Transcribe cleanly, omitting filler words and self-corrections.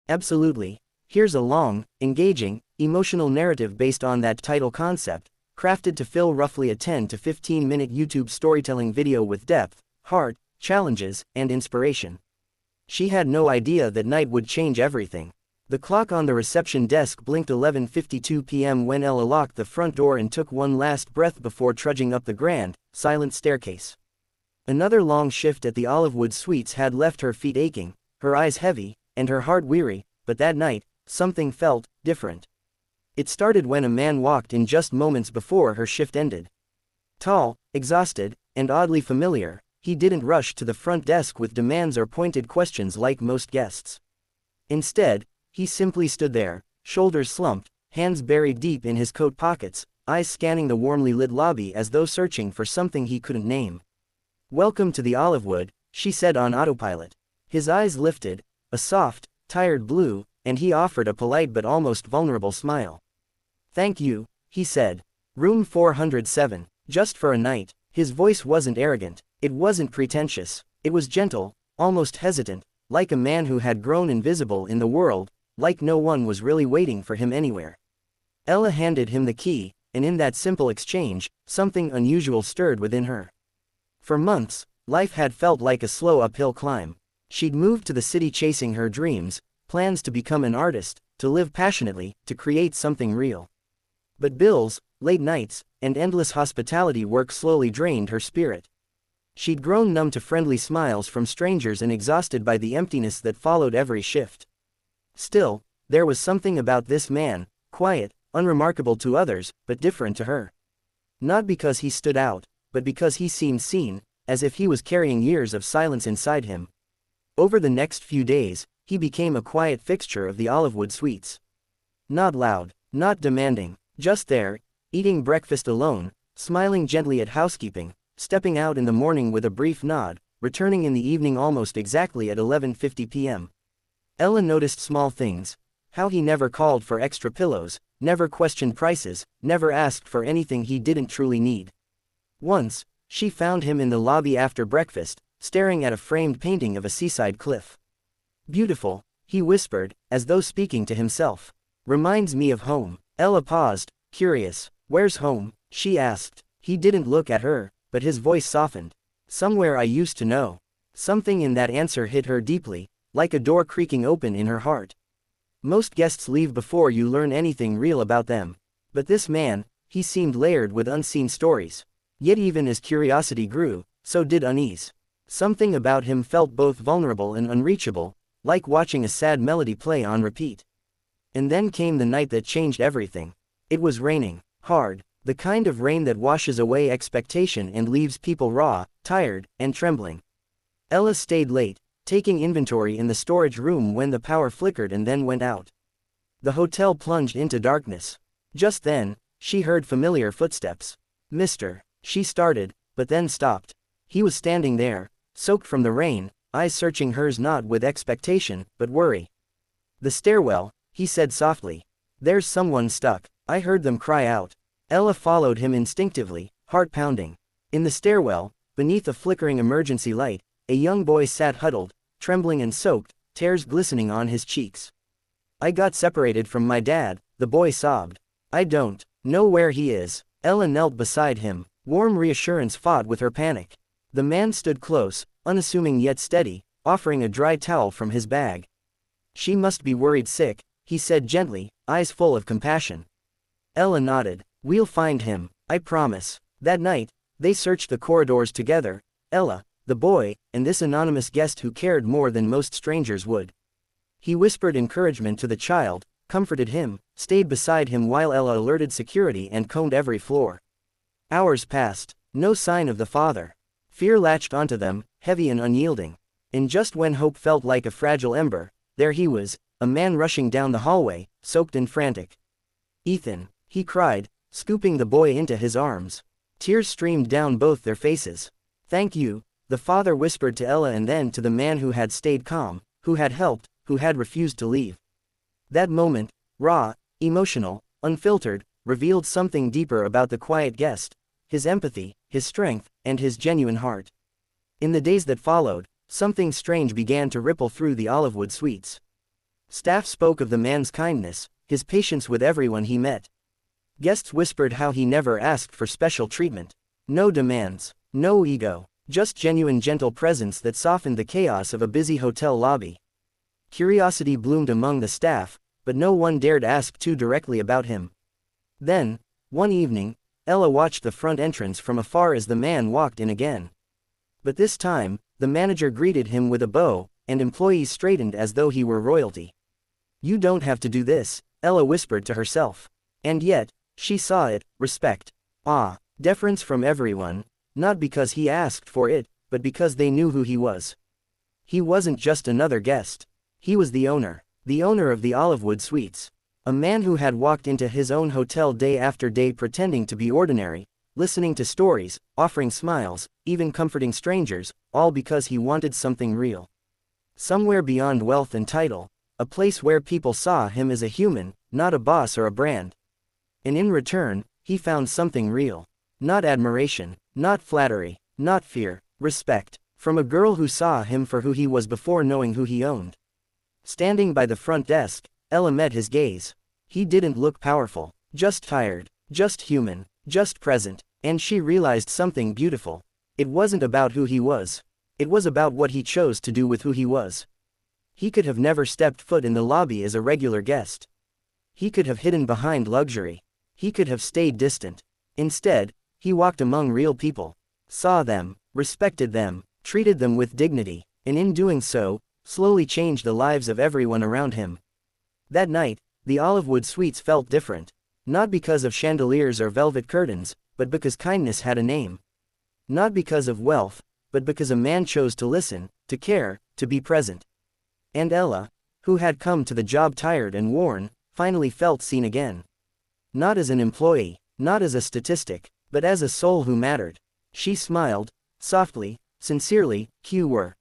Absolutely. Here's a long, engaging, emotional narrative based on that title concept, crafted to fill roughly a 10 to 15-minute YouTube storytelling video with depth, heart, challenges, and inspiration. She had no idea that night would change everything. The clock on the reception desk blinked 11:52 p.m. when Ella locked the front door and took one last breath before trudging up the grand, silent staircase. Another long shift at the Olivewood Suites had left her feet aching, her eyes heavy, and her heart weary, but that night, something felt different. It started when a man walked in just moments before her shift ended. Tall, exhausted, and oddly familiar, he didn't rush to the front desk with demands or pointed questions like most guests. Instead, he simply stood there, shoulders slumped, hands buried deep in his coat pockets, eyes scanning the warmly lit lobby as though searching for something he couldn't name. "Welcome to the Olivewood," she said on autopilot. His eyes lifted, a soft, tired blue, and he offered a polite but almost vulnerable smile. "Thank you," he said. "Room 407, just for a night." His voice wasn't arrogant, it wasn't pretentious, it was gentle, almost hesitant, like a man who had grown invisible in the world, like no one was really waiting for him anywhere. Ella handed him the key, and in that simple exchange, something unusual stirred within her. For months, life had felt like a slow uphill climb. She'd moved to the city chasing her dreams, plans to become an artist, to live passionately, to create something real. But bills, late nights, and endless hospitality work slowly drained her spirit. She'd grown numb to friendly smiles from strangers and exhausted by the emptiness that followed every shift. Still, there was something about this man, quiet, unremarkable to others, but different to her. Not because he stood out, but because he seemed seen, as if he was carrying years of silence inside him. Over the next few days, he became a quiet fixture of the Olivewood Suites. Not loud, not demanding, just there, eating breakfast alone, smiling gently at housekeeping, stepping out in the morning with a brief nod, returning in the evening almost exactly at 11:50 p.m. Ella noticed small things: how he never called for extra pillows, never questioned prices, never asked for anything he didn't truly need. Once, she found him in the lobby after breakfast, staring at a framed painting of a seaside cliff. "Beautiful," he whispered, as though speaking to himself. "Reminds me of home." Ella paused, curious. "Where's home?" she asked. He didn't look at her, but his voice softened. "Somewhere I used to know." Something in that answer hit her deeply, like a door creaking open in her heart. Most guests leave before you learn anything real about them. But this man, he seemed layered with unseen stories. Yet even as curiosity grew, so did unease. Something about him felt both vulnerable and unreachable, like watching a sad melody play on repeat. And then came the night that changed everything. It was raining, hard, the kind of rain that washes away expectation and leaves people raw, tired, and trembling. Ella stayed late, taking inventory in the storage room when the power flickered and then went out. The hotel plunged into darkness. Just then, she heard familiar footsteps. "Mister," she started, but then stopped. He was standing there, soaked from the rain, eyes searching hers not with expectation, but worry. "The stairwell," he said softly. "There's someone stuck. I heard them cry out." Ella followed him instinctively, heart pounding. In the stairwell, beneath a flickering emergency light, a young boy sat huddled, trembling and soaked, tears glistening on his cheeks. "I got separated from my dad," the boy sobbed. "I don't know where he is." Ella knelt beside him, warm reassurance fought with her panic. The man stood close, unassuming yet steady, offering a dry towel from his bag. "She must be worried sick," he said gently, eyes full of compassion. Ella nodded. "We'll find him, I promise." That night, they searched the corridors together, Ella, the boy, and this anonymous guest who cared more than most strangers would. He whispered encouragement to the child, comforted him, stayed beside him while Ella alerted security and combed every floor. Hours passed, no sign of the father. Fear latched onto them, heavy and unyielding. And just when hope felt like a fragile ember, there he was, a man rushing down the hallway, soaked and frantic. "Ethan," he cried, scooping the boy into his arms. Tears streamed down both their faces. "Thank you," the father whispered to Ella and then to the man who had stayed calm, who had helped, who had refused to leave. That moment, raw, emotional, unfiltered, revealed something deeper about the quiet guest: his empathy, his strength, and his genuine heart. In the days that followed, something strange began to ripple through the Olivewood Suites. Staff spoke of the man's kindness, his patience with everyone he met. Guests whispered how he never asked for special treatment. No demands, no ego, just genuine gentle presence that softened the chaos of a busy hotel lobby. Curiosity bloomed among the staff, but no one dared ask too directly about him. Then, one evening, Ella watched the front entrance from afar as the man walked in again. But this time, the manager greeted him with a bow, and employees straightened as though he were royalty. "You don't have to do this," Ella whispered to herself. And yet, she saw it: respect. Deference from everyone, not because he asked for it, but because they knew who he was. He wasn't just another guest. He was the owner of the Olivewood Suites. A man who had walked into his own hotel day after day pretending to be ordinary, listening to stories, offering smiles, even comforting strangers, all because he wanted something real. Somewhere beyond wealth and title, a place where people saw him as a human, not a boss or a brand. And in return, he found something real. Not admiration, not flattery, not fear, respect, from a girl who saw him for who he was before knowing who he owned. Standing by the front desk, Ella met his gaze. He didn't look powerful, just tired, just human, just present, and she realized something beautiful. It wasn't about who he was. It was about what he chose to do with who he was. He could have never stepped foot in the lobby as a regular guest. He could have hidden behind luxury. He could have stayed distant. Instead, he walked among real people, saw them, respected them, treated them with dignity, and in doing so, slowly changed the lives of everyone around him. That night, the Olivewood Suites felt different. Not because of chandeliers or velvet curtains, but because kindness had a name. Not because of wealth, but because a man chose to listen, to care, to be present. And Ella, who had come to the job tired and worn, finally felt seen again. Not as an employee, not as a statistic, but as a soul who mattered. She smiled, softly, sincerely. "You were